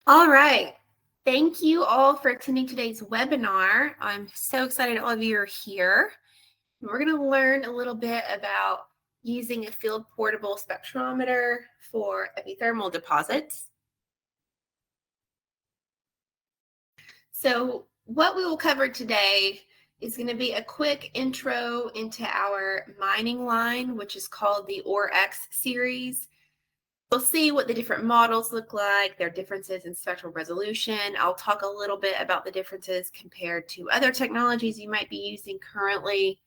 All right. Thank you all for attending today's webinar. I'm so excited all of you are here. We're going to learn a little bit about using a field portable spectrometer for epithermal deposits. So what we will cover today is going to be a quick intro into our mining line, which is called the ORX series. We'll see what the different models look like, their differences in spectral resolution. I'll talk a little bit about the differences compared to other technologies you might be using currently,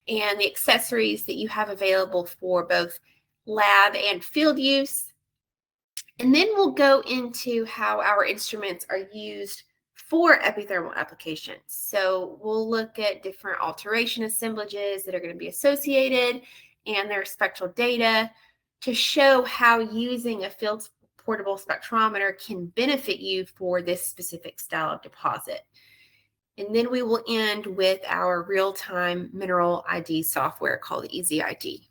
and the accessories that you have available for both lab and field use. And then we'll go into how our instruments are used for epithermal applications. So we'll look at different alteration assemblages that are going to be associated and their spectral data to show how using a field portable spectrometer can benefit you for this specific style of deposit. And then we will end with our real-time mineral ID software called EasyID.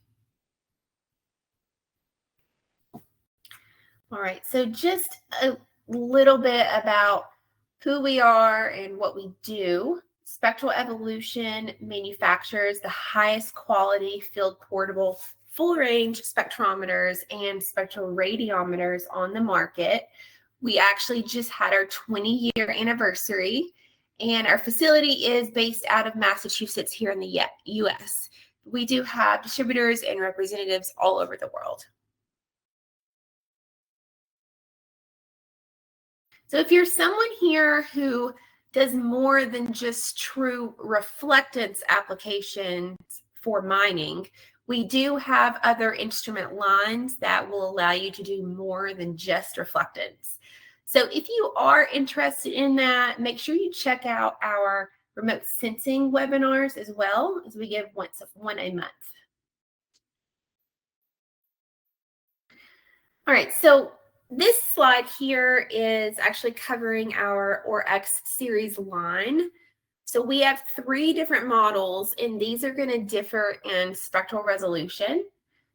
All right, so just a little bit about who we are and what we do. SpectralEvolution manufactures the highest quality field portable full range spectrometers and spectroradiometers on the market. We actually just had our 20-year anniversary, and our facility is based out of Massachusetts here in the US. We do have distributors and representatives all over the world. So if you're someone here who does more than just true reflectance applications for mining, we do have other instrument lines that will allow you to do more than just reflectance. So if you are interested in that, make sure you check out our remote sensing webinars as well, as we give one a month. All right, so this slide here is actually covering our ORX series line. So we have 3 different models, and these are going to differ in spectral resolution.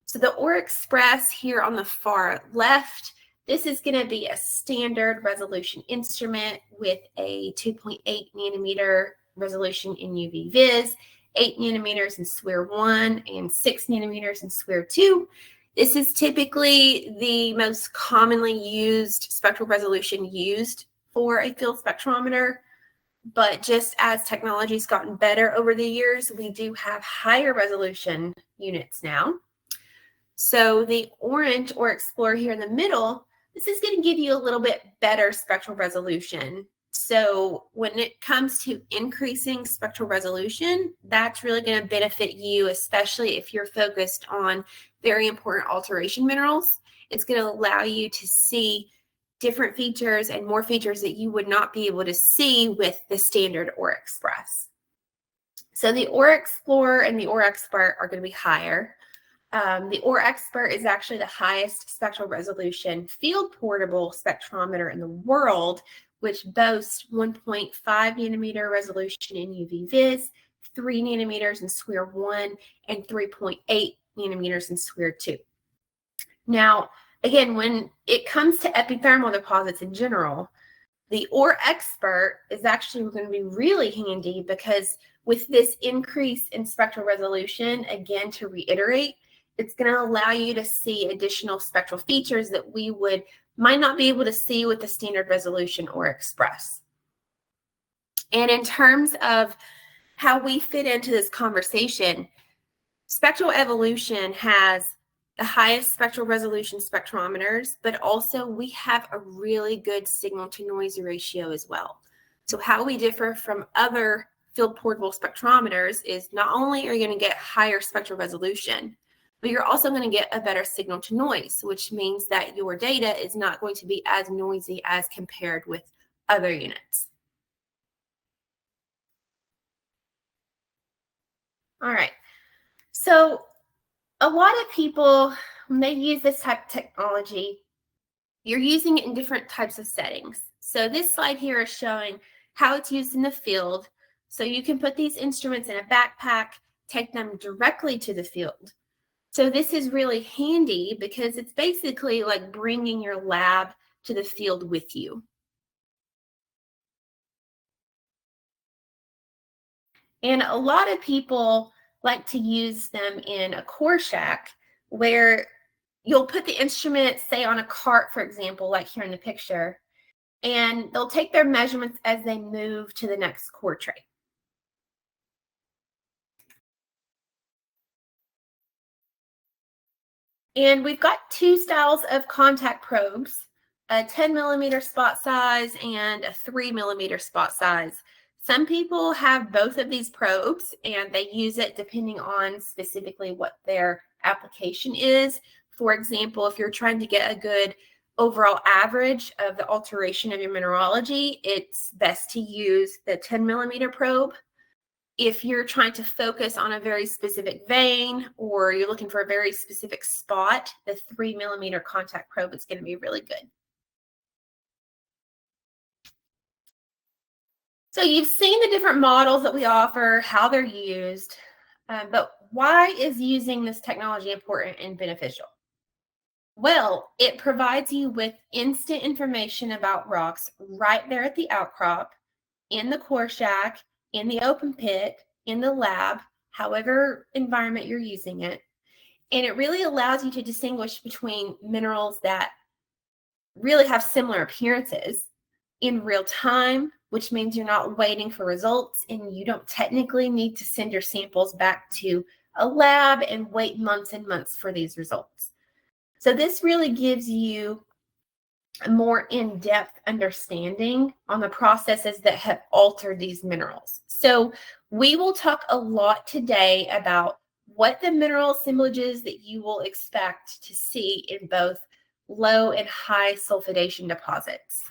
So the OR Express here on the far left, this is going to be a standard resolution instrument with a 2.8 nanometer resolution in UV vis, 8 nanometers in SWIR1, and 6 nanometers in SWIR2. This is typically the most commonly used spectral resolution used for a field spectrometer. But just as technology's gotten better over the years, we do have higher resolution units now. So the orange or Explorer here in the middle, this is going to give you a little bit better spectral resolution. So when it comes to increasing spectral resolution, that's really going to benefit you, especially if you're focused on very important alteration minerals. It's going to allow you to see different features and more features that you would not be able to see with the standard OR Express. So the OR Explorer and the OR Expert are going to be higher. The OR Expert is actually the highest spectral resolution field portable spectrometer in the world, which boasts 1.5 nanometer resolution in UV vis, 3 nanometers in SWIR1, and 3.8 nanometers in SWIR2. Now, again, when it comes to epithermal deposits in general, the OR Expert is actually going to be really handy because with this increase in spectral resolution, again, to reiterate, it's going to allow you to see additional spectral features that we might not be able to see with the standard resolution OR Express. And in terms of how we fit into this conversation, SpectralEvolution has the highest spectral resolution spectrometers, but also we have a really good signal to noise ratio as well. So how we differ from other field portable spectrometers is not only are you going to get higher spectral resolution, but you're also going to get a better signal to noise, which means that your data is not going to be as noisy as compared with other units. All right. So a lot of people, when they use this type of technology, you're using it in different types of settings. So this slide here is showing how it's used in the field. So you can put these instruments in a backpack, take them directly to the field. So this is really handy because it's basically like bringing your lab to the field with you. And a lot of people like to use them in a core shack where you'll put the instrument, say, on a cart, for example, like here in the picture, and they'll take their measurements as they move to the next core tray. And we've got two styles of contact probes, a 10 millimeter spot size and a 3 millimeter spot size. Some people have both of these probes and they use it depending on specifically what their application is. For example, if you're trying to get a good overall average of the alteration of your mineralogy, it's best to use the 10 millimeter probe. If you're trying to focus on a very specific vein or you're looking for a very specific spot, the 3 millimeter contact probe is going to be really good. So you've seen the different models that we offer, how they're used, but why is using this technology important and beneficial? Well, it provides you with instant information about rocks right there at the outcrop, in the core shack, in the open pit, in the lab, however environment you're using it. And it really allows you to distinguish between minerals that really have similar appearances in real time, which means you're not waiting for results and you don't technically need to send your samples back to a lab and wait months and months for these results. So this really gives you a more in-depth understanding on the processes that have altered these minerals. So we will talk a lot today about what the mineral assemblages that you will expect to see in both low and high sulfidation deposits.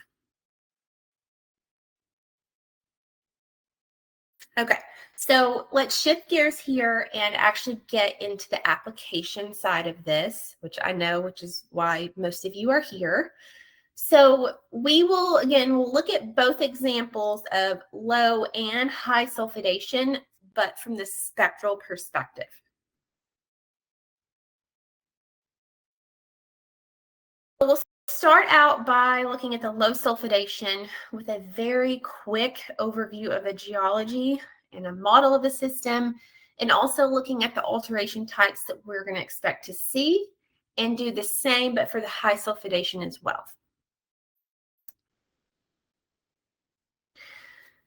Okay, so let's shift gears here and actually get into the application side of this, which is why most of you are here. So we will, again, we'll look at both examples of low and high sulfidation, but from the spectral perspective. We'll start out by looking at the low sulfidation with a very quick overview of the geology and a model of the system, and also looking at the alteration types that we're going to expect to see, and do the same, but for the high sulfidation as well.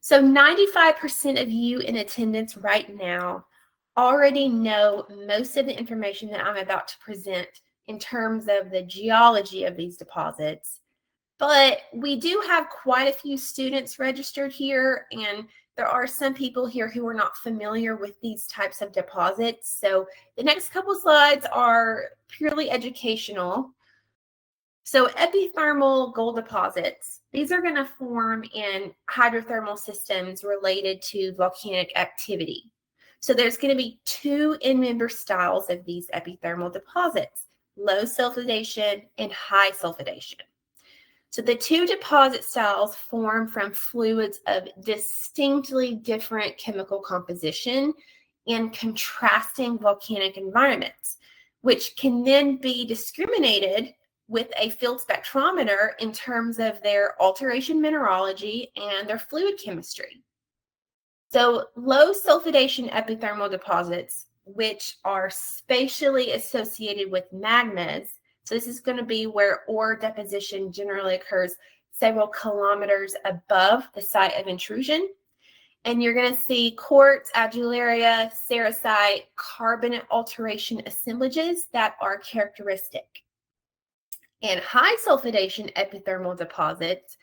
So 95% of you in attendance right now already know most of the information that I'm about to present in terms of the geology of these deposits. But we do have quite a few students registered here, and there are some people here who are not familiar with these types of deposits. So the next couple slides are purely educational. So epithermal gold deposits, these are going to form in hydrothermal systems related to volcanic activity. So there's going to be two in-member styles of these epithermal deposits, low sulfidation and high sulfidation. So the two deposit styles form from fluids of distinctly different chemical composition in contrasting volcanic environments, which can then be discriminated with a field spectrometer in terms of their alteration mineralogy and their fluid chemistry. So low sulfidation epithermal deposits, which are spatially associated with magmas, so this is going to be where ore deposition generally occurs several kilometers above the site of intrusion. And you're going to see quartz, adularia, sericite, carbonate alteration assemblages that are characteristic. And high sulfidation epithermal deposits,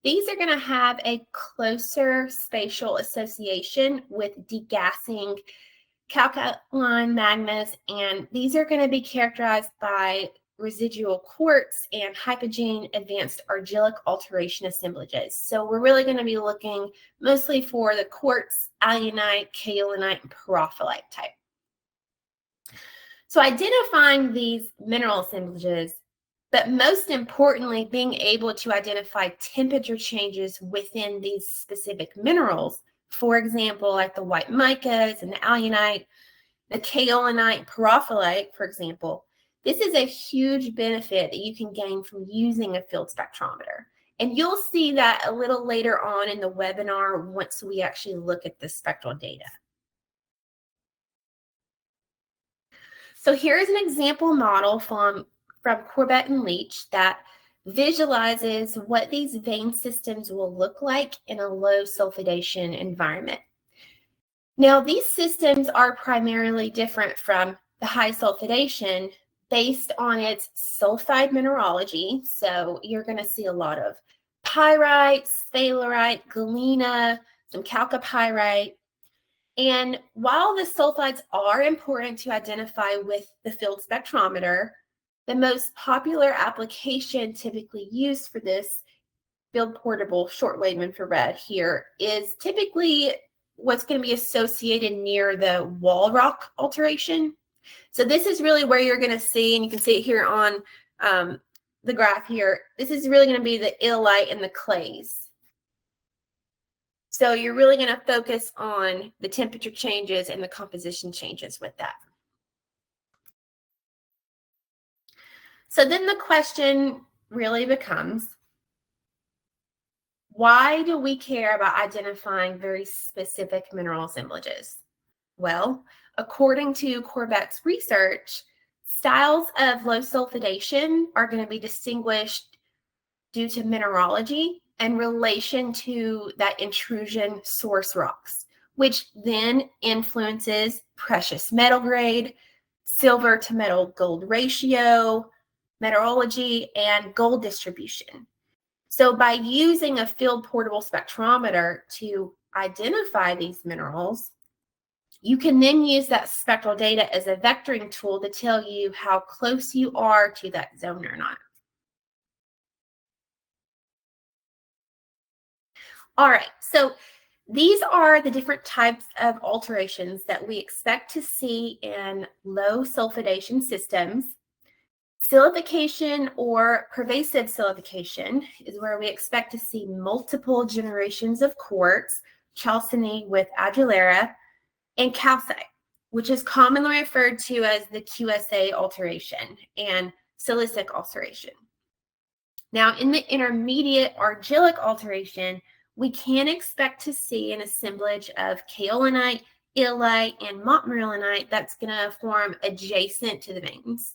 these are going to have a closer spatial association with degassing calcaline magmas, and these are going to be characterized by residual quartz and hypogene advanced argillic alteration assemblages. So we're really going to be looking mostly for the quartz, alunite, kaolinite, and porphyroite type. So identifying these mineral assemblages, but most importantly, being able to identify temperature changes within these specific minerals, for example, like the white micas and the alunite, the kaolinite, porphyroite, for example. This is a huge benefit that you can gain from using a field spectrometer. And you'll see that a little later on in the webinar once we actually look at the spectral data. So here is an example model from Corbett and Leach that visualizes what these vein systems will look like in a low sulfidation environment. Now, these systems are primarily different from the high sulfidation based on its sulfide mineralogy. So you're going to see a lot of pyrite, sphalerite, galena, some chalcopyrite. And while the sulfides are important to identify with the field spectrometer, the most popular application typically used for this field portable shortwave infrared here is typically what's going to be associated near the wall rock alteration. So this is really where you're going to see, and you can see it here on the graph here, this is really going to be the illite and the clays. So you're really going to focus on the temperature changes and the composition changes with that. So then the question really becomes, why do we care about identifying very specific mineral assemblages? Well, according to Corbett's research, styles of low sulfidation are going to be distinguished due to mineralogy and relation to that intrusion source rocks, which then influences precious metal grade, silver to metal gold ratio, metallurgy, and gold distribution. So by using a field portable spectrometer to identify these minerals, you can then use that spectral data as a vectoring tool to tell you how close you are to that zone or not. All right, so these are the different types of alterations that we expect to see in low sulfidation systems. Silicification or pervasive silicification is where we expect to see multiple generations of quartz, chalcedony with adularia, and calcite, which is commonly referred to as the QSA alteration and silicic alteration. Now, in the intermediate argillic alteration, we can expect to see an assemblage of kaolinite, illite, and montmorillonite that's going to form adjacent to the veins.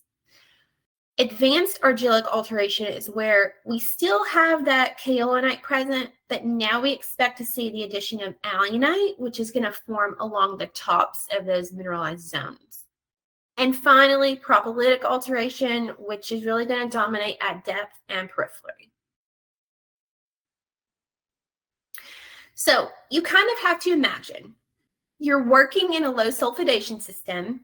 Advanced argillic alteration is where we still have that kaolinite present, but now we expect to see the addition of alunite, which is going to form along the tops of those mineralized zones. And finally, propylitic alteration, which is really going to dominate at depth and periphery. So you kind of have to imagine you're working in a low sulfidation system.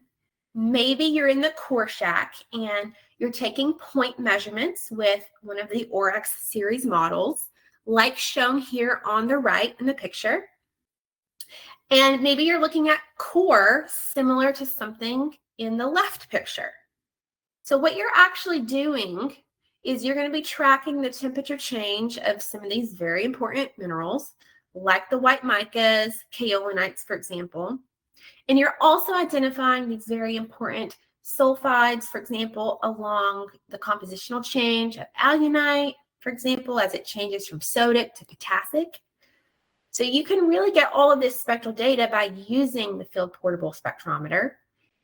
Maybe you're in the core shack and you're taking point measurements with one of the ORX series models, like shown here on the right in the picture. And maybe you're looking at core similar to something in the left picture. So what you're actually doing is you're going to be tracking the temperature change of some of these very important minerals, like the white micas, kaolinites, for example. And you're also identifying these very important sulfides, for example, along the compositional change of alunite, for example, as it changes from sodic to potassic. So you can really get all of this spectral data by using the field portable spectrometer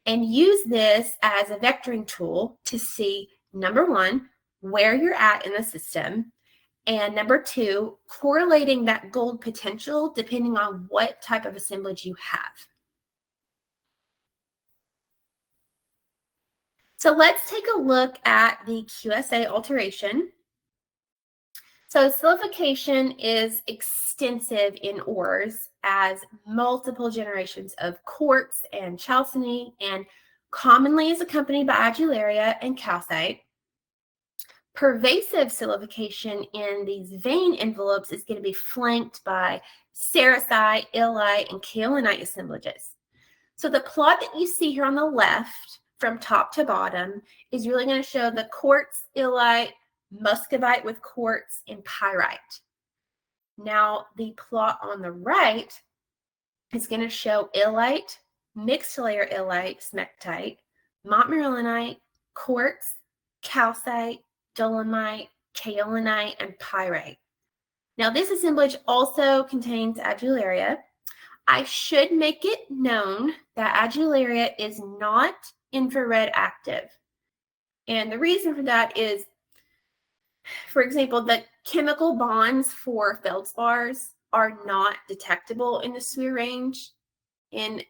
and use this as a vectoring tool to see, number one, where you're at in the system, and number two, correlating that gold potential depending on what type of assemblage you have. So let's take a look at the QSA alteration. So silicification is extensive in ores as multiple generations of quartz and chalcedony, and commonly is accompanied by adularia and calcite. Pervasive silicification in these vein envelopes is going to be flanked by sericite, illite, and kaolinite assemblages. So the plot that you see here on the left from top to bottom is really going to show the quartz, illite, muscovite with quartz, and pyrite. Now the plot on the right is going to show illite, mixed layer illite, smectite, montmorillonite, quartz, calcite, dolomite, kaolinite, and pyrite. Now this assemblage also contains adularia. I should make it known that adularia is not infrared active. And the reason for that is, for example, the chemical bonds for feldspars are not detectable in the SWIR range. And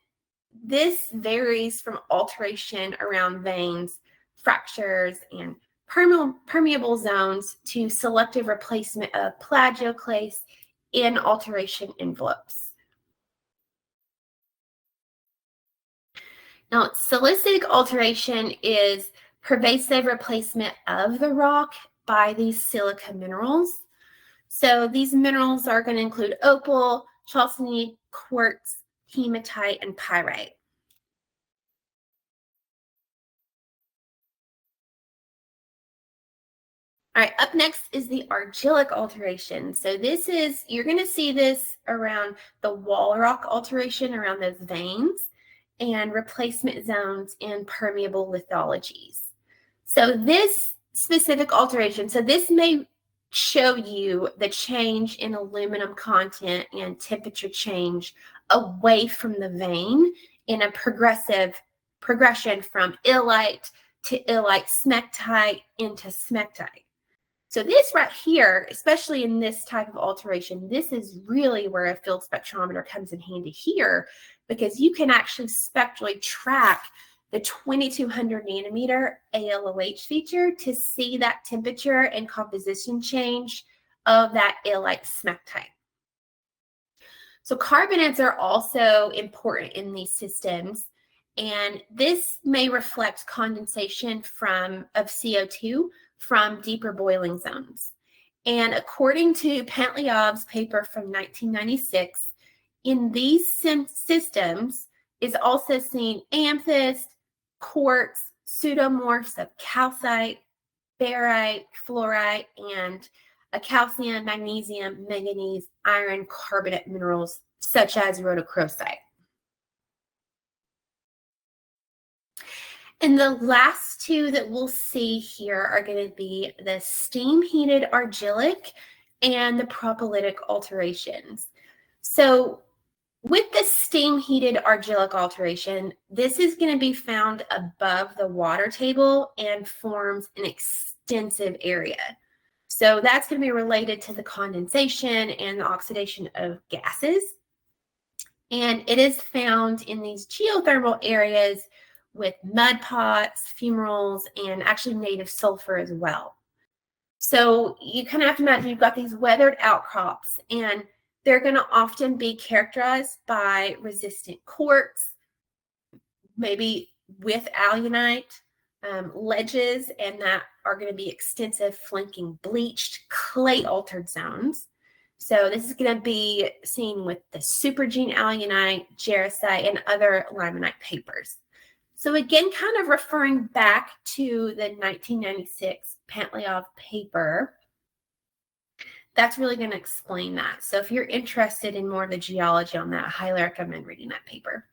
this varies from alteration around veins, fractures, and permeable zones to selective replacement of plagioclase in alteration envelopes. Now, silicic alteration is pervasive replacement of the rock by these silica minerals. So these minerals are going to include opal, chalcedony, quartz, hematite, and pyrite. All right, up next is the argillic alteration. So this is, you're going to see this around the wall rock alteration around those veins and replacement zones in permeable lithologies. So this specific alteration, so this may show you the change in aluminum content and temperature change away from the vein in a progression from illite to illite smectite into smectite. So this right here, especially in this type of alteration, this is really where a field spectrometer comes in handy here, because you can actually spectrally track the 2200 nanometer ALOH feature to see that temperature and composition change of that illite smectite. So carbonates are also important in these systems, and this may reflect condensation of CO2 from deeper boiling zones. And according to Pentelyov's paper from 1996, in these systems is also seen amethyst, quartz, pseudomorphs of calcite, barite, fluorite, and a calcium, magnesium, manganese, iron, carbonate minerals such as rhodochrosite. And the last two that we'll see here are going to be the steam-heated argillic and the propylitic alterations. So with the steam-heated argillic alteration, this is going to be found above the water table and forms an extensive area. So that's going to be related to the condensation and the oxidation of gases. And it is found in these geothermal areas with mud pots, fumaroles, and actually native sulfur as well. So you kind of have to imagine you've got these weathered outcrops, and they're going to often be characterized by resistant quartz, maybe with alunite, ledges, and that are going to be extensive flanking bleached clay-altered zones. So this is going to be seen with the supergene alunite, jarosite, and other limonite papers. So again, kind of referring back to the 1996 Pentelyov paper, that's really going to explain that. So if you're interested in more of the geology on that, I highly recommend reading that paper.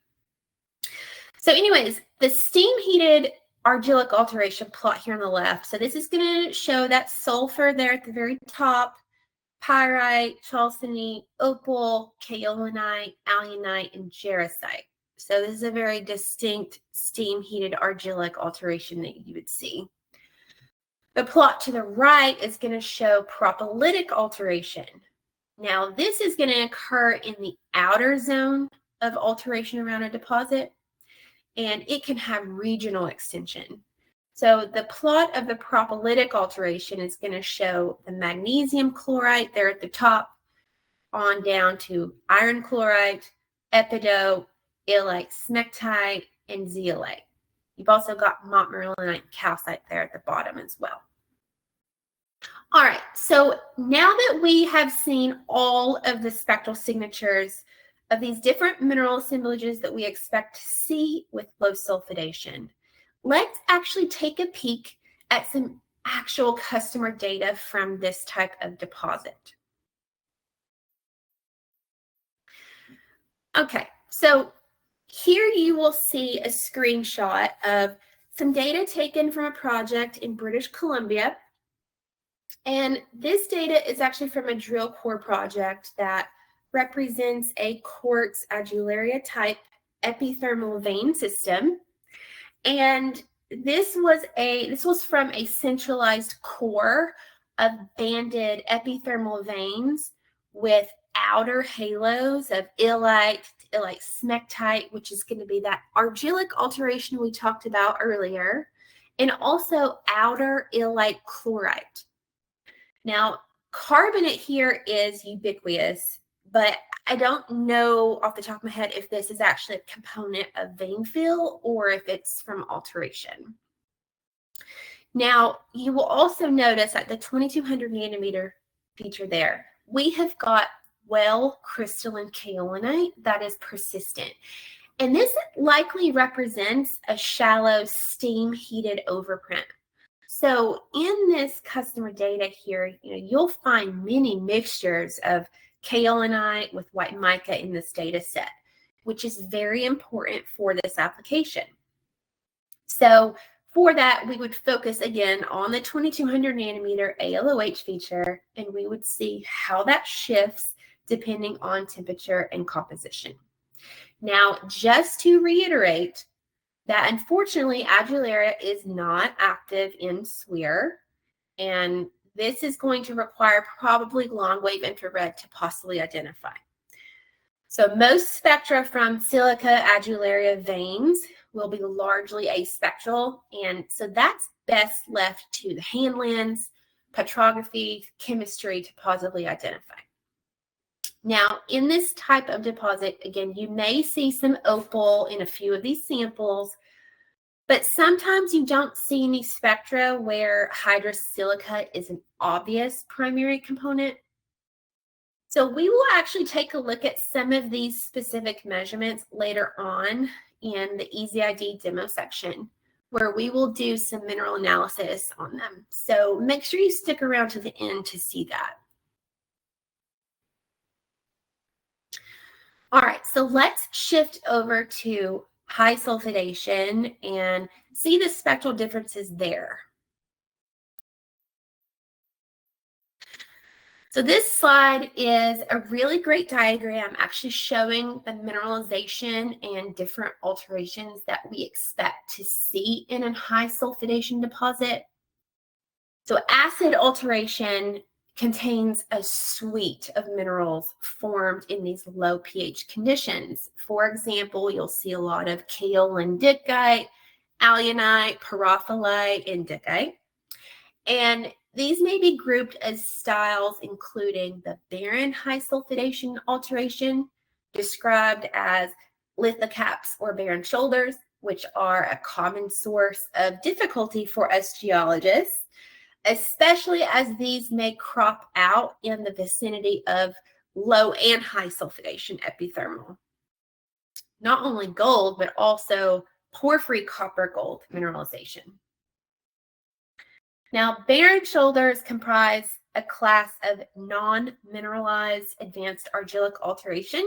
So anyways, the steam-heated argillic alteration plot here on the left. So this is going to show that sulfur there at the very top, pyrite, chalcedony, opal, kaolinite, alunite, and jarosite. So this is a very distinct steam-heated argillic alteration that you would see. The plot to the right is going to show propylitic alteration. Now, this is going to occur in the outer zone of alteration around a deposit, and it can have regional extension. So the plot of the propylitic alteration is going to show the magnesium chlorite there at the top on down to iron chlorite, epidote, illite smectite, and zeolite. You've also got montmorillonite calcite there at the bottom as well. All right, so now that we have seen all of the spectral signatures of these different mineral assemblages that we expect to see with low sulfidation, let's actually take a peek at some actual customer data from this type of deposit. Okay, so here you will see a screenshot of some data taken from a project in British Columbia. And this data is actually from a drill core project that represents a quartz adularia type epithermal vein system. And this was from a centralized core of banded epithermal veins with outer halos of illite to illite smectite, which is going to be that argillic alteration we talked about earlier, and also outer illite chlorite. Now, carbonate here is ubiquitous, but I don't know off the top of my head if this is actually a component of vein fill or if it's from alteration. Now, you will also notice at the 2200 nanometer feature there, we have got well crystalline kaolinite that is persistent. And this likely represents a shallow steam heated overprint. So in this customer data here, you'll find many mixtures of kaolinite with white mica in this data set, which is very important for this application. So for that, we would focus again on the 2200 nanometer ALOH feature, and we would see how that shifts depending on temperature and composition. Now, just to reiterate that unfortunately, Adularia is not active in SWIR, and this is going to require probably long-wave infrared to possibly identify. So most spectra from silica adularia veins will be largely aspectral, and so that's best left to the hand lens, petrography, chemistry to positively identify. Now, in this type of deposit, again, you may see some opal in a few of these samples, but sometimes you don't see any spectra where hydrous silica is an obvious primary component. So we will actually take a look at some of these specific measurements later on in the EasyID demo section, where we will do some mineral analysis on them. So make sure you stick around to the end to see that. All right, so let's shift over to high sulfidation and see the spectral differences there. So this slide is a really great diagram actually showing the mineralization and different alterations that we expect to see in a high sulfidation deposit. So acid alteration contains a suite of minerals formed in these low pH conditions. For example, you'll see a lot of kaolin dicite, alunite, pyrophyllite, and dicite. And these may be grouped as styles including the barren high sulfidation alteration, described as lithocaps or barren shoulders, which are a common source of difficulty for us geologists, especially as these may crop out in the vicinity of low and high sulfidation epithermal. Not only gold, but also porphyry copper gold mineralization. Now, barren shoulders comprise a class of non-mineralized advanced argillic alteration.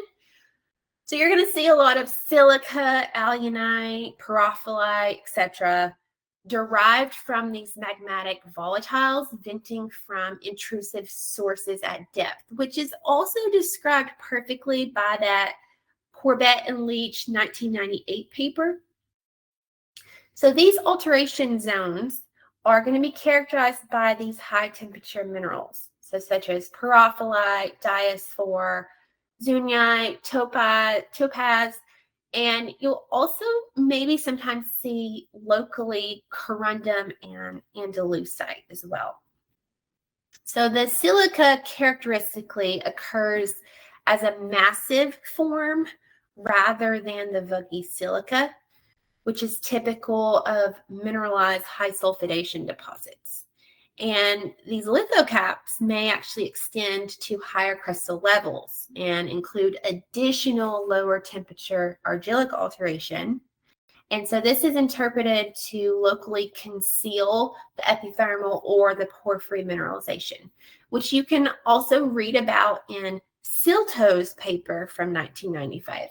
So you're going to see a lot of silica, alunite, pyrophyllite, etc., derived from these magmatic volatiles venting from intrusive sources at depth, which is also described perfectly by that Corbett and Leach 1998 paper. So these alteration zones are going to be characterized by these high temperature minerals, so such as pyrophyllite, diasphore, zunite, topaz, and you'll also maybe sometimes see locally corundum and andalusite as well. So the silica characteristically occurs as a massive form rather than the vuggy silica, which is typical of mineralized high sulfidation deposits. And these lithocaps may actually extend to higher crustal levels and include additional lower temperature argillic alteration. And so this is interpreted to locally conceal the epithermal or the porphyry mineralization, which you can also read about in Silto's paper from 1995.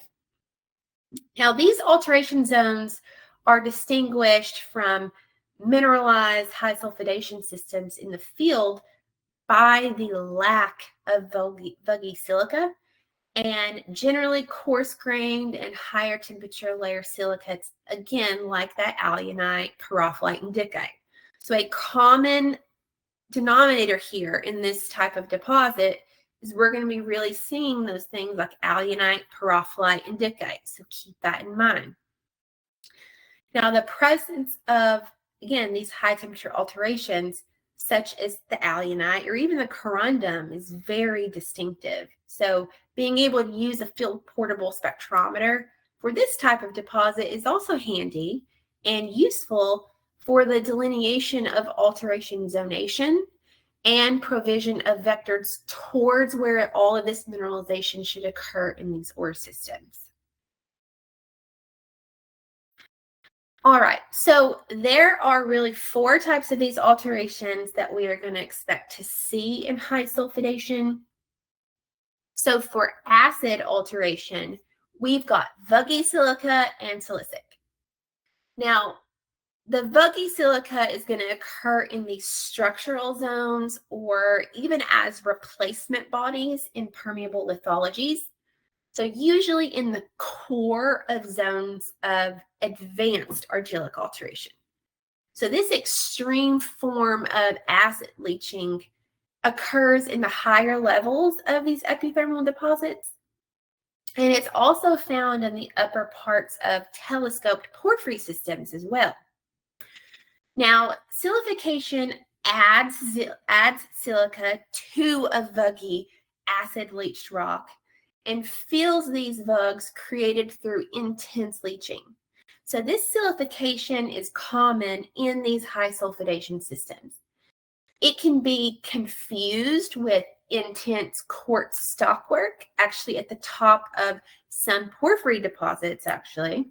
Now, these alteration zones are distinguished from mineralized high sulfidation systems in the field by the lack of vuggy silica and generally coarse-grained and higher temperature layer silicates, again, like that alunite, pyrophyllite, and dickite. So a common denominator here in this type of deposit is we're going to be really seeing those things like alunite, pyrophyllite, and dickite. So keep that in mind. Now, the presence of, again, these high temperature alterations, such as the alunite or even the corundum, is very distinctive. So being able to use a field portable spectrometer for this type of deposit is also handy and useful for the delineation of alteration zonation and provision of vectors towards where all of this mineralization should occur in these ore systems. All right, so there are really 4 types of these alterations that we are going to expect to see in high sulfidation. So for acid alteration, we've got vuggy silica and silicic. Now, the vuggy silica is going to occur in these structural zones or even as replacement bodies in permeable lithologies. So usually in the core of zones of advanced argillic alteration. So this extreme form of acid leaching occurs in the higher levels of these epithermal deposits. And it's also found in the upper parts of telescoped porphyry systems as well. Now, silification adds silica to a vuggy acid leached rock and fills these vugs created through intense leaching. So this silification is common in these high sulfidation systems. It can be confused with intense quartz stockwork, actually at the top of some porphyry deposits, actually.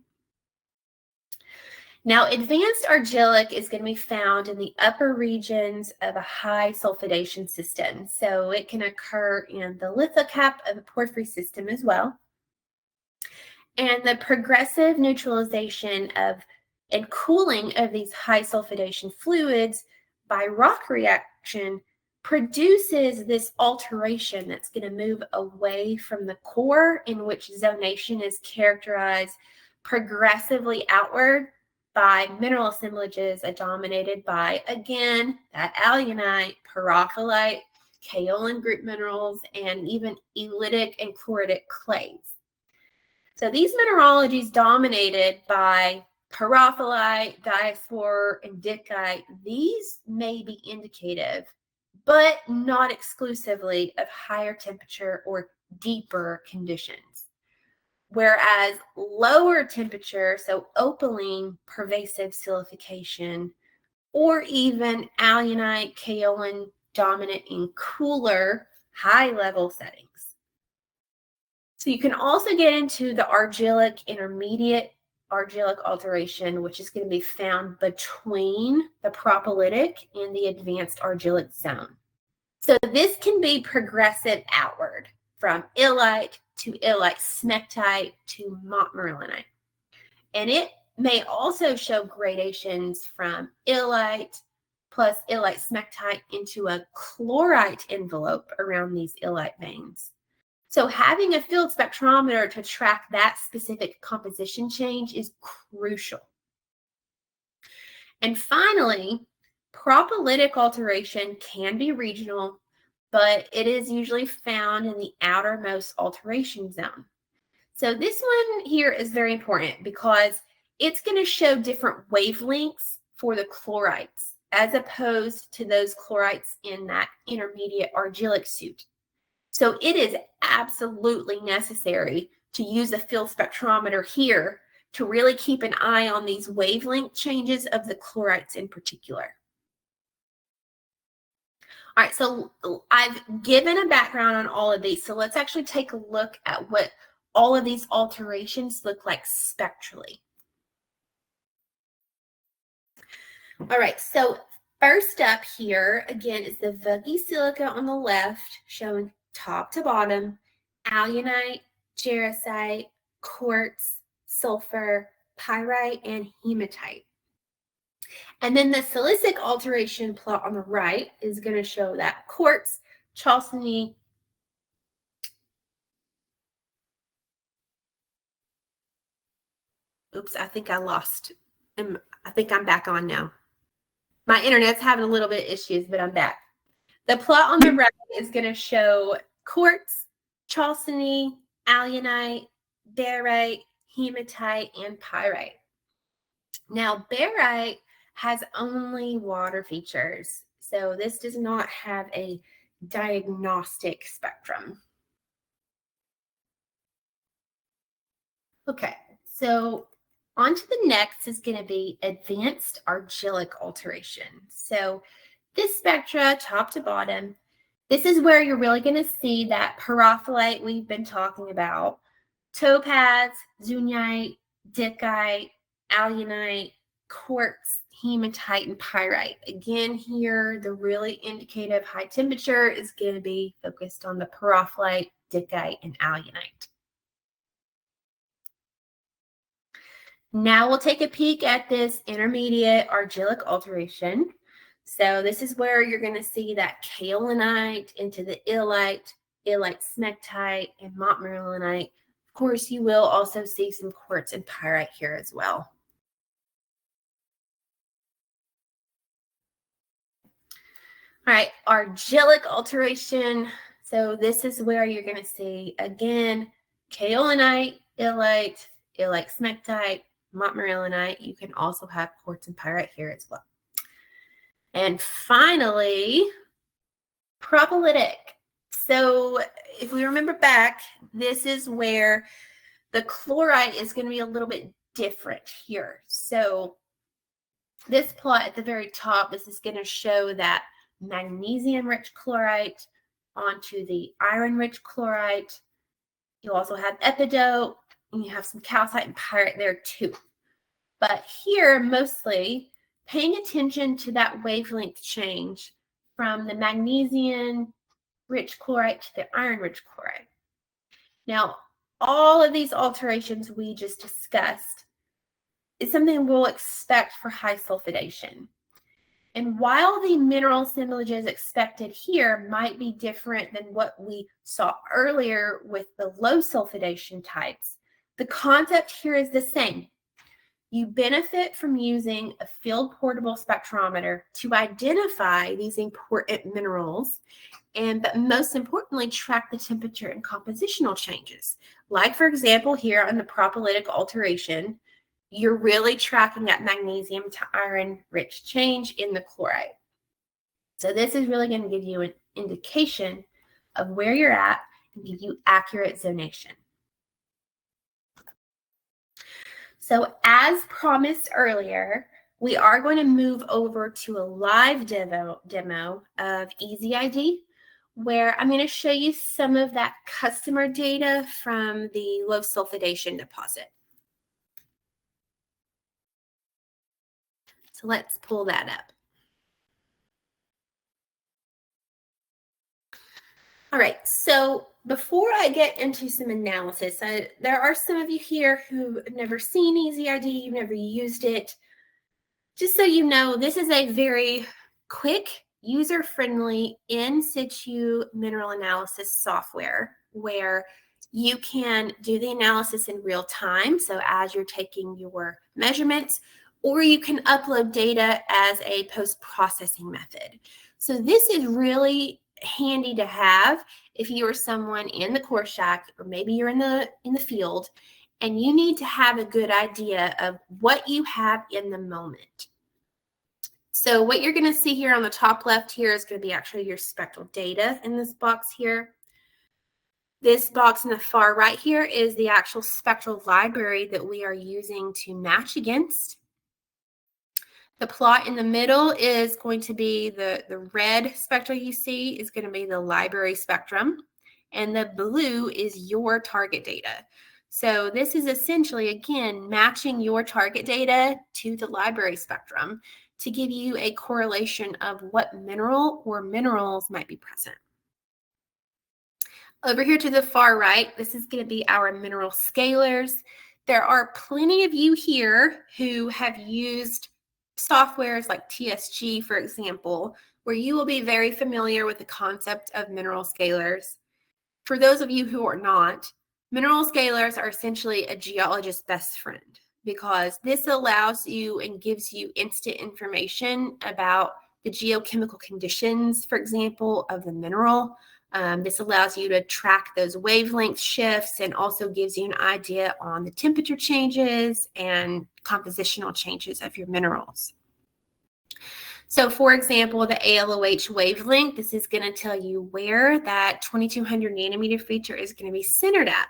Now, advanced argillic is going to be found in the upper regions of a high sulfidation system. So it can occur in the lithocap of a porphyry system as well. And the progressive neutralization of and cooling of these high sulfidation fluids by rock reaction produces this alteration that's going to move away from the core, in which zonation is characterized progressively outward by mineral assemblages dominated by, again, that alunite, pyrophyllite, kaolin group minerals, and even oolitic and chloritic clays. So these mineralogies dominated by pyrophyllite, diaspore, and dickite, these may be indicative, but not exclusively, of higher temperature or deeper conditions. Whereas lower temperature, so opaline pervasive silification, or even alunite, kaolin dominant in cooler, high-level settings. So you can also get into the argillic intermediate argillic alteration, which is going to be found between the propylitic and the advanced argillic zone. So this can be progressive outward from illite to illite smectite to montmorillonite. And it may also show gradations from illite plus illite smectite into a chlorite envelope around these illite veins. So having a field spectrometer to track that specific composition change is crucial. And finally, propylitic alteration can be regional, but it is usually found in the outermost alteration zone. So this one here is very important because it's going to show different wavelengths for the chlorites as opposed to those chlorites in that intermediate argillic suit. So it is absolutely necessary to use a field spectrometer here to really keep an eye on these wavelength changes of the chlorites in particular. All right, so I've given a background on all of these. So let's actually take a look at what all of these alterations look like spectrally. All right, so first up here, again, is the vuggy silica on the left, showing top to bottom, alunite, jarosite, quartz, sulfur, pyrite, and hematite. And then the silicic alteration plot on the right is going to show that quartz, chalcedony, Oops, I think I lost. I think I'm back on now. My internet's having a little bit of issues, but I'm back. The plot on the right is going to show quartz, chalcedony, alunite, barite, hematite, and pyrite. Now, barite has only water features, so this does not have a diagnostic spectrum. Okay, so on to the next is going to be advanced argillic alteration. So this spectra, top to bottom, this is where you're really going to see that pyrophyllite we've been talking about, topaz, zoomite, dicite, alunite, quartz, hematite, and pyrite. Again, here, the really indicative high temperature is going to be focused on the pyrophyllite, dicite, and alunite. Now we'll take a peek at this intermediate argillic alteration. So this is where you're going to see that kaolinite into the illite, smectite, and montmorillonite. Of course, you will also see some quartz and pyrite here as well. All right, argillic alteration. So this is where you're going to see, again, kaolinite, illite, smectite, montmorillonite. You can also have quartz and pyrite here as well. And finally, propylitic. So if we remember back, this is where the chlorite is going to be a little bit different here. So this plot at the very top, this is going to show that magnesium-rich chlorite onto the iron-rich chlorite. You also have epidote, and you have some calcite and pyrite there too. But here, mostly, paying attention to that wavelength change from the magnesium-rich chlorite to the iron-rich chlorite. Now, all of these alterations we just discussed is something we'll expect for high sulfidation. And while the mineral assemblages expected here might be different than what we saw earlier with the low sulfidation types, the concept here is the same. You benefit from using a field portable spectrometer to identify these important minerals but most importantly, track the temperature and compositional changes. Like, for example, here on the propylitic alteration, you're really tracking that magnesium to iron rich change in the chloride. So this is really going to give you an indication of where you're at and give you accurate zonation. So as promised earlier, we are going to move over to a live demo of EasyID, where I'm going to show you some of that customer data from the low sulfidation deposit. So let's pull that up. All right, so before I get into some analysis, there are some of you here who have never seen EasyID, you've never used it. Just so you know, this is a very quick, user-friendly, in situ mineral analysis software where you can do the analysis in real time, so as you're taking your measurements, or you can upload data as a post-processing method. So this is really handy to have if you are someone in the core shack, or maybe you're in the field, and you need to have a good idea of what you have in the moment. So what you're going to see here on the top left here is going to be actually your spectral data in this box here. This box in the far right here is the actual spectral library that we are using to match against. The plot in the middle is going to be the red spectrum you see is going to be the library spectrum, and the blue is your target data. So this is essentially, again, matching your target data to the library spectrum to give you a correlation of what mineral or minerals might be present. Over here to the far right, this is going to be our mineral scalars. There are plenty of you here who have used softwares like TSG, for example, where you will be very familiar with the concept of mineral scalars. For those of you who are not, mineral scalars are essentially a geologist's best friend. because this allows you and gives you instant information about the geochemical conditions, for example, of the mineral. This allows you to track those wavelength shifts and also gives you an idea on the temperature changes and compositional changes of your minerals. So for example, the ALOH wavelength, this is going to tell you where that 2200 nanometer feature is going to be centered at.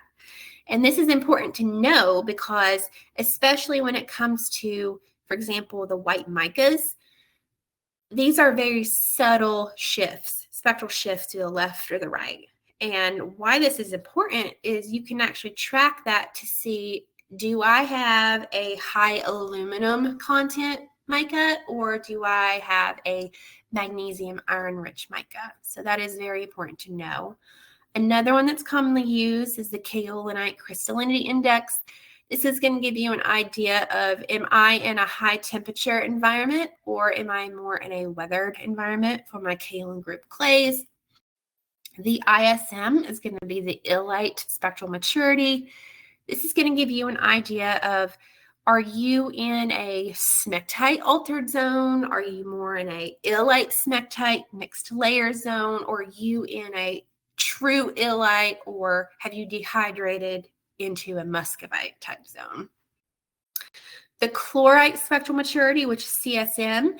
And this is important to know because especially when it comes to, for example, the white micas, these are very subtle shifts, spectral shifts to the left or the right. And why this is important is you can actually track that to see, do I have a high aluminum content mica or do I have a magnesium iron rich mica? So that is very important to know. Another one that's commonly used is the kaolinite crystallinity index. This is going to give you an idea of, am I in a high temperature environment or am I more in a weathered environment for my kaolin group clays? The ISM is going to be the illite spectral maturity. This is going to give you an idea of, are you in a smectite altered zone? Are you more in a illite smectite mixed layer zone? Or are you in a true illite, or have you dehydrated into a muscovite type zone? The chlorite spectral maturity, which is CSM,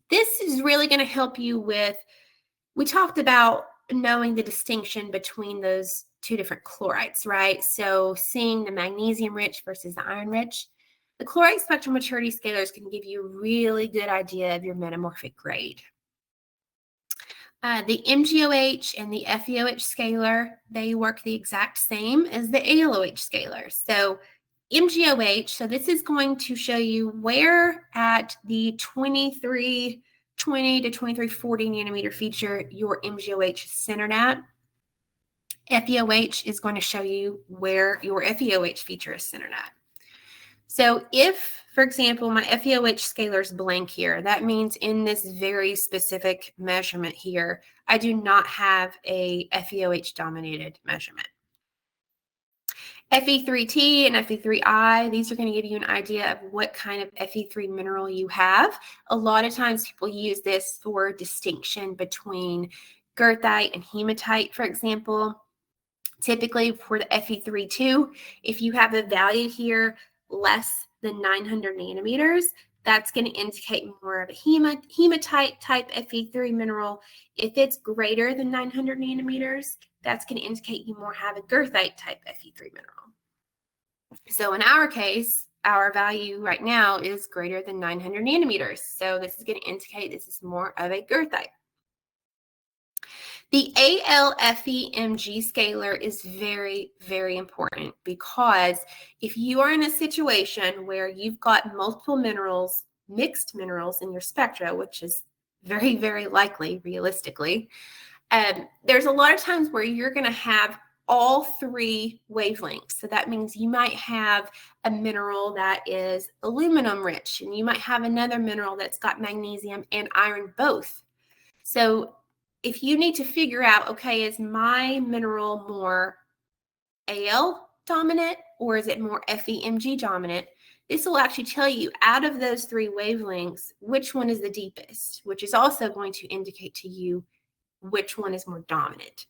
this is really going to help you with, we talked about knowing the distinction between those two different chlorites, right? So seeing the magnesium rich versus the iron rich. The chlorite spectral maturity scalars can give you a really good idea of your metamorphic grade. The MGOH and the FeOH scalar, they work the exact same as the ALOH scalar. So MGOH, so this is going to show you where at the 2320 to 2340 nanometer feature your MGOH is centered at. FeOH is going to show you where your FeOH feature is centered at. So if, for example, my FeOH scalar is blank here, that means in this very specific measurement here, I do not have a FeOH dominated measurement. Fe3T and Fe3I, these are going to give you an idea of what kind of Fe3 mineral you have. A lot of times people use this for distinction between goethite and hematite, for example. Typically for the Fe3.2, if you have a value here less than 900 nanometers, that's going to indicate more of a hematite type Fe3 mineral. If it's greater than 900 nanometers, that's going to indicate you more have a goethite type Fe3 mineral. So in our case, our value right now is greater than 900 nanometers. So this is going to indicate this is more of a goethite. The ALFEMG scalar is very, very important because if you are in a situation where you've got multiple minerals, mixed minerals in your spectra, which is very, very likely realistically, there's a lot of times where you're going to have all three wavelengths. So that means you might have a mineral that is aluminum rich, and you might have another mineral that's got magnesium and iron both. So if you need to figure out, okay, is my mineral more AL dominant or is it more FEMG dominant? This will actually tell you out of those three wavelengths, which one is the deepest, which is also going to indicate to you which one is more dominant.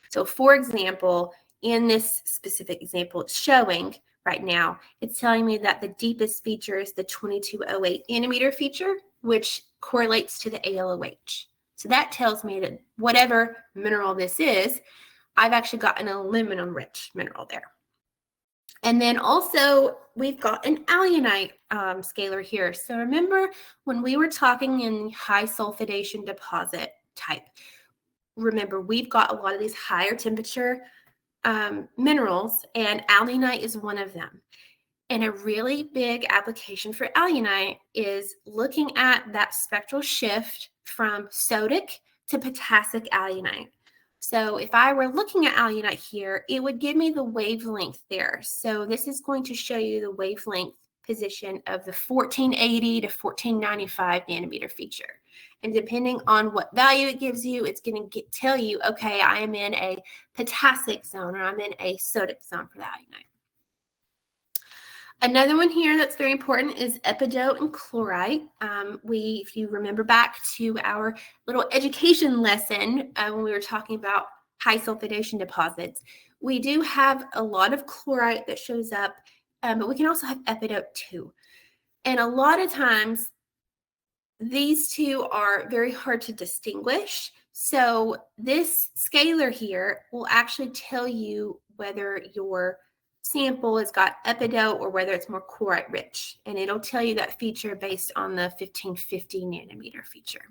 So for example, in this specific example it's showing right now, it's telling me that the deepest feature is the 2208 nanometer feature, which correlates to the ALOH. So that tells me that whatever mineral this is, I've actually got an aluminum-rich mineral there. And then also, we've got an alunite scalar here. So remember when we were talking in high sulfidation deposit type, remember we've got a lot of these higher temperature minerals, and alunite is one of them. And a really big application for alunite is looking at that spectral shift from sodic to potassic alunite. So if I were looking at alunite here, it would give me the wavelength there. So this is going to show you the wavelength position of the 1480 to 1495 nanometer feature. And depending on what value it gives you, it's going to tell you, okay, I am in a potassic zone or I'm in a sodic zone for the alunite. Another one here that's very important is epidote and chlorite. If you remember back to our little education lesson when we were talking about high sulfidation deposits, we do have a lot of chlorite that shows up, but we can also have epidote too. And a lot of times, these two are very hard to distinguish. So this scaler here will actually tell you whether your sample has got epidote or whether it's more chlorite rich. And it'll tell you that feature based on the 1550 nanometer feature.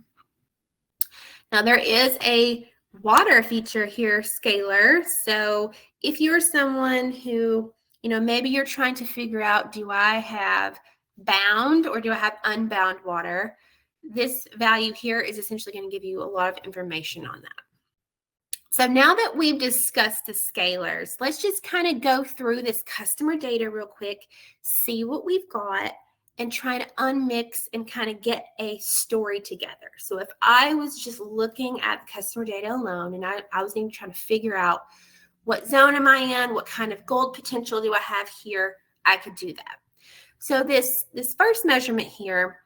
Now there is a water feature here scaler. So if you're someone who, maybe you're trying to figure out, do I have bound or do I have unbound water? This value here is essentially going to give you a lot of information on that. So now that we've discussed the scalars, let's just kind of go through this customer data real quick, see what we've got, and try to unmix and kind of get a story together. So if I was just looking at the customer data alone and I was even trying to figure out what zone am I in, what kind of gold potential do I have here, I could do that. So this first measurement here,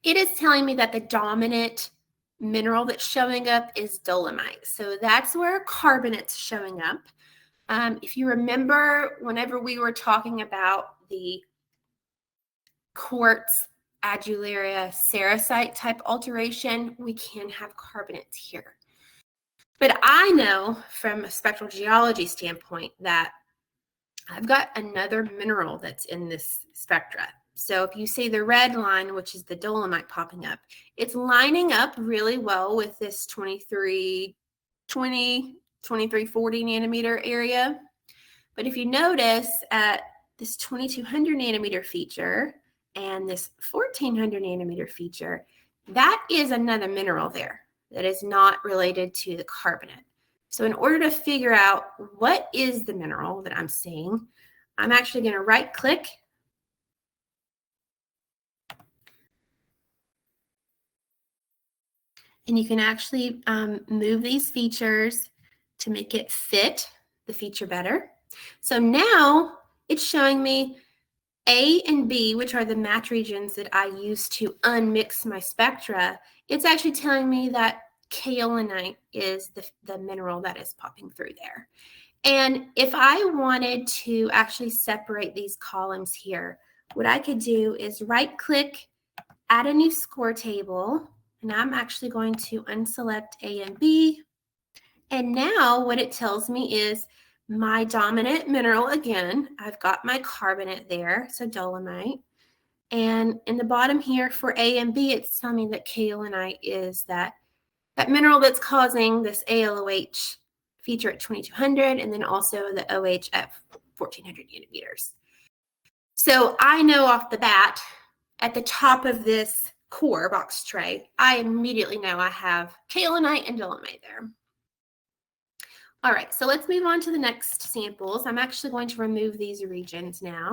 it is telling me that the dominant mineral that's showing up is dolomite. So that's where carbonate's showing up. If you remember, whenever we were talking about the quartz, adularia, sericite type alteration, we can have carbonates here. But I know from a spectral geology standpoint that I've got another mineral that's in this spectra. So if you see the red line, which is the dolomite popping up, it's lining up really well with this 2340 nanometer area. But if you notice at this 2200 nanometer feature and this 1400 nanometer feature, that is another mineral there that is not related to the carbonate. So in order to figure out what is the mineral that I'm seeing, I'm actually going to right click and you can actually move these features to make it fit the feature better. So now it's showing me A and B, which are the match regions that I use to unmix my spectra. It's actually telling me that kaolinite is the mineral that is popping through there. And if I wanted to actually separate these columns here, what I could do is right click, add a new score table, and I'm actually going to unselect A and B. And now what it tells me is my dominant mineral again. I've got my carbonate there, so dolomite. And in the bottom here for A and B, it's telling me that kaolinite is that mineral that's causing this ALOH feature at 2200 and then also the OH at 1400 nanometers. So I know off the bat at the top of this core box tray, I immediately know I have kaolinite and dolomite there. All right, so let's move on to the next samples. I'm actually going to remove these regions now.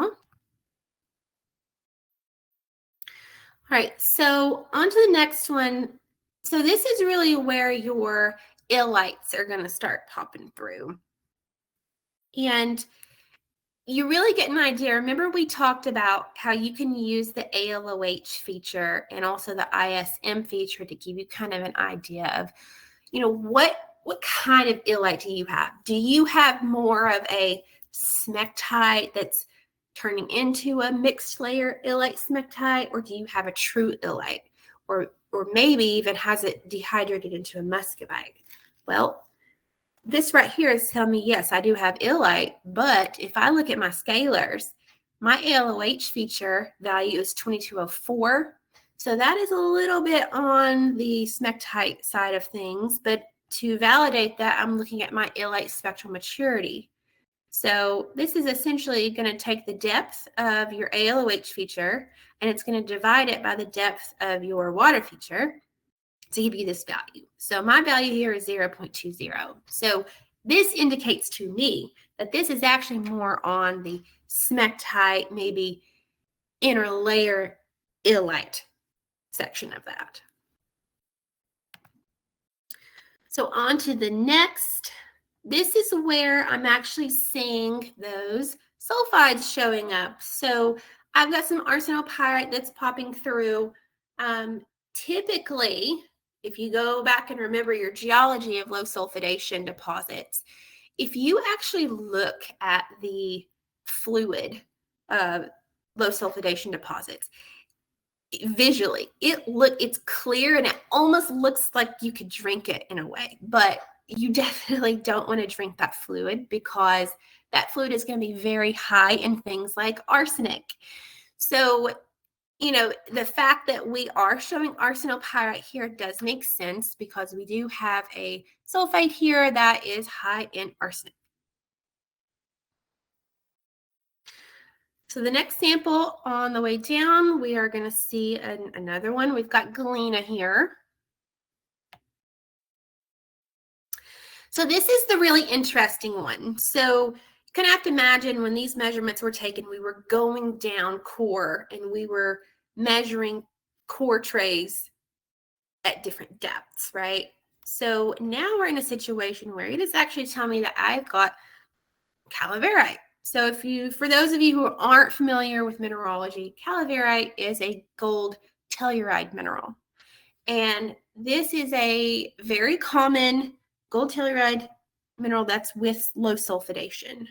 All right, so on to the next one. So this is really where your illites are going to start popping through. And you really get an idea. Remember we talked about how you can use the ALOH feature and also the ISM feature to give you kind of an idea of, what kind of illite do you have? Do you have more of a smectite that's turning into a mixed layer illite smectite, or do you have a true illite? Or maybe even has it dehydrated into a muscovite? Well, this right here is telling me, yes, I do have illite, but if I look at my scalars, my ALOH feature value is 2204. So that is a little bit on the smectite side of things, but to validate that, I'm looking at my illite spectral maturity. So this is essentially going to take the depth of your ALOH feature, and it's going to divide it by the depth of your water feature to give you this value. So my value here is 0.20. So this indicates to me that this is actually more on the smectite, maybe inner layer illite section of that. So on to the next. This is where I'm actually seeing those sulfides showing up. So I've got some arsenopyrite that's popping through. Typically, if you go back and remember your geology of low sulfidation deposits, if you actually look at the fluid low sulfidation deposits, visually it's clear and it almost looks like you could drink it in a way, but you definitely don't want to drink that fluid because that fluid is going to be very high in things like arsenic. So, you know, the fact that we are showing arsenopyrite here does make sense because we do have a sulfide here that is high in arsenic. So the next sample on the way down, we are going to see another one. We've got galena here. So this is the really interesting one. So you kind of have to imagine when these measurements were taken, we were going down core and we were measuring core trays at different depths, right? So now we're in a situation where it is actually telling me that I've got calaverite. So for those of you who aren't familiar with mineralogy, calaverite is a gold telluride mineral. And this is a very common gold telluride mineral that's with low sulfidation.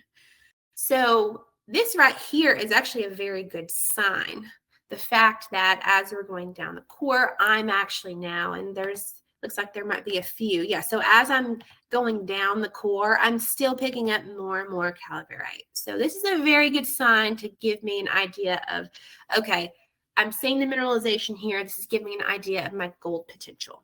So this right here is actually a very good sign. The fact that as we're going down the core, I'm actually now, and looks like there might be a few. Yeah, so as I'm going down the core, I'm still picking up more and more calaverite. So this is a very good sign to give me an idea of, okay, I'm seeing the mineralization here. This is giving me an idea of my gold potential.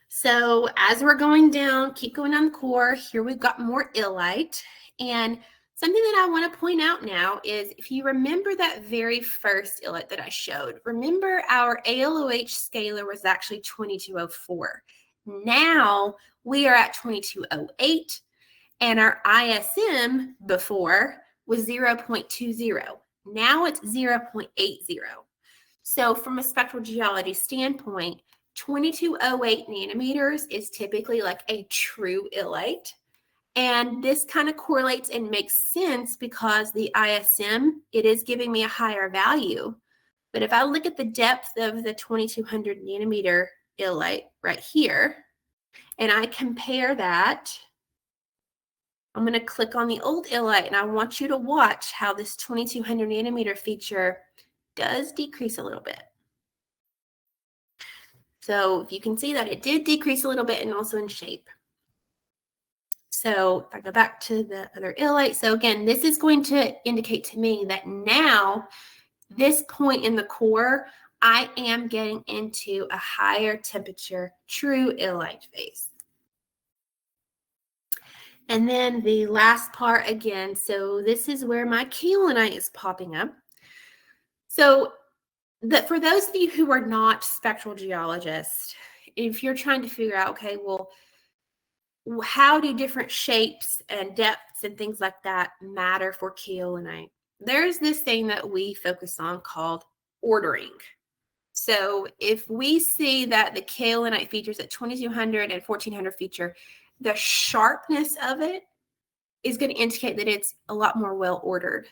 So as we're going down, keep going down the core, here we've got more illite. And something that I want to point out now is if you remember that very first illite that I showed, remember our ALOH scalar was actually 2204. Now we are at 2208 and our ISM before was 0.20. Now it's 0.80. So from a spectral geology standpoint, 2208 nanometers is typically like a true illite. And this kind of correlates and makes sense because the ISM, it is giving me a higher value. But if I look at the depth of the 2200 nanometer illite right here, and I compare that, I'm going to click on the old illite, and I want you to watch how this 2200 nanometer feature does decrease a little bit. So you can see that it did decrease a little bit and also in shape. So if I go back to the other illite, so again, this is going to indicate to me that now, this point in the core, I am getting into a higher temperature true illite phase. And then the last part again, so this is where my kaolinite is popping up. So for those of you who are not spectral geologists, if you're trying to figure out, okay, well, how do different shapes and depths and things like that matter for kaolinite? There's this thing that we focus on called ordering. So if we see that the kaolinite features at 2200 and 1400 feature, the sharpness of it is going to indicate that it's a lot more well ordered.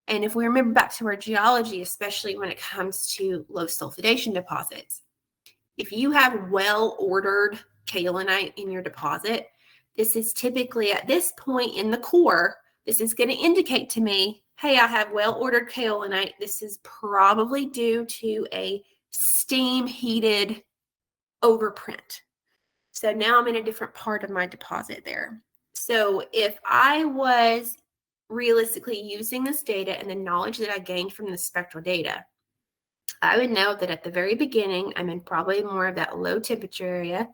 And if we remember back to our geology, especially when it comes to low sulfidation deposits, if you have well-ordered kaolinite in your deposit, this is typically at this point in the core, this is going to indicate to me, hey, I have well-ordered kaolinite. This is probably due to a steam-heated overprint. So now I'm in a different part of my deposit there. So if I was realistically using this data and the knowledge that I gained from the spectral data, I would know that at the very beginning, I'm in probably more of that low temperature area.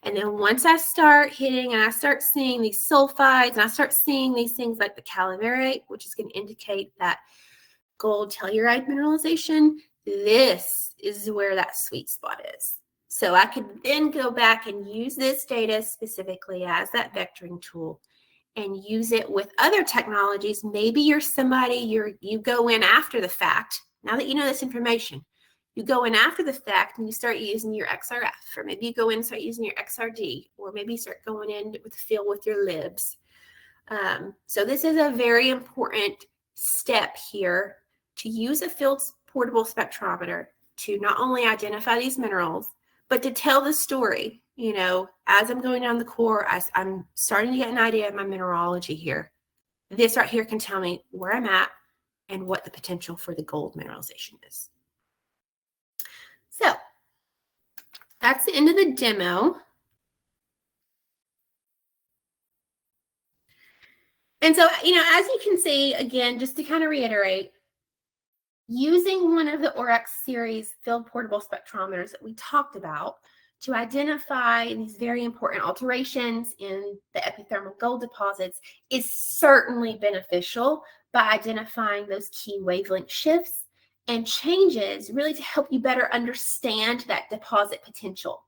And then once I start hitting and I start seeing these sulfides and I start seeing these things like the calaverite, which is going to indicate that gold telluride mineralization, this is where that sweet spot is. So I could then go back and use this data specifically as that vectoring tool and use it with other technologies. Maybe you're somebody, you go in after the fact. Now that you know this information, you go in after the fact and you start using your XRF, or maybe you go in and start using your XRD, or maybe you start going in with the field with your libs. So this is a very important step here, to use a field portable spectrometer to not only identify these minerals, but to tell the story. You know, as I'm going down the core, as I'm starting to get an idea of my mineralogy here, this right here can tell me where I'm at and what the potential for the gold mineralization is. So that's the end of the demo. And so, you know, as you can see, again, just to kind of reiterate, using one of the ORX series field portable spectrometers that we talked about to identify these very important alterations in the epithermal gold deposits is certainly beneficial by identifying those key wavelength shifts and changes, really to help you better understand that deposit potential.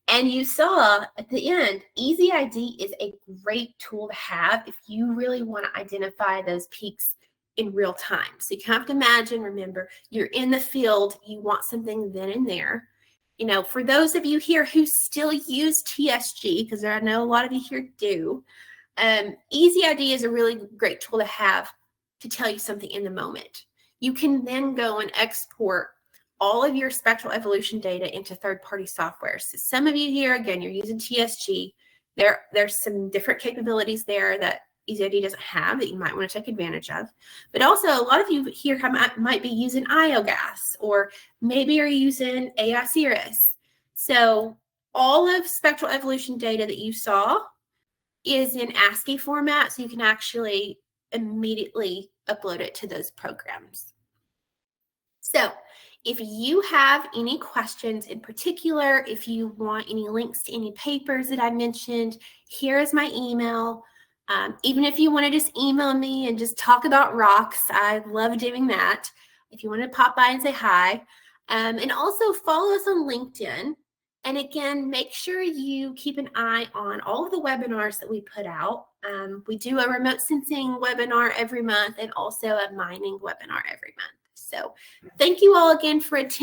And you saw at the end, EasyID is a great tool to have if you really want to identify those peaks in real time. So you have to imagine, remember, you're in the field, you want something then and there. You know, for those of you here who still use TSG, because I know a lot of you here do, EasyID is a really great tool to have to tell you something in the moment. You can then go and export all of your SpectralEvolution data into third-party software. So some of you here, again, you're using TSG. There's some different capabilities there that EasyID doesn't have that you might want to take advantage of. But also, a lot of you here might be using IOGAS, or maybe you're using AI Cirrus. So all of SpectralEvolution data that you saw is in ASCII format, so you can actually immediately upload it to those programs. So if you have any questions in particular, if you want any links to any papers that I mentioned, here is my email. Even if you want to just email me and just talk about rocks, I love doing that. If you want to pop by and say hi. And also follow us on LinkedIn. And again, make sure you keep an eye on all of the webinars that we put out. We do a remote sensing webinar every month and also a mining webinar every month. So thank you all again for attending.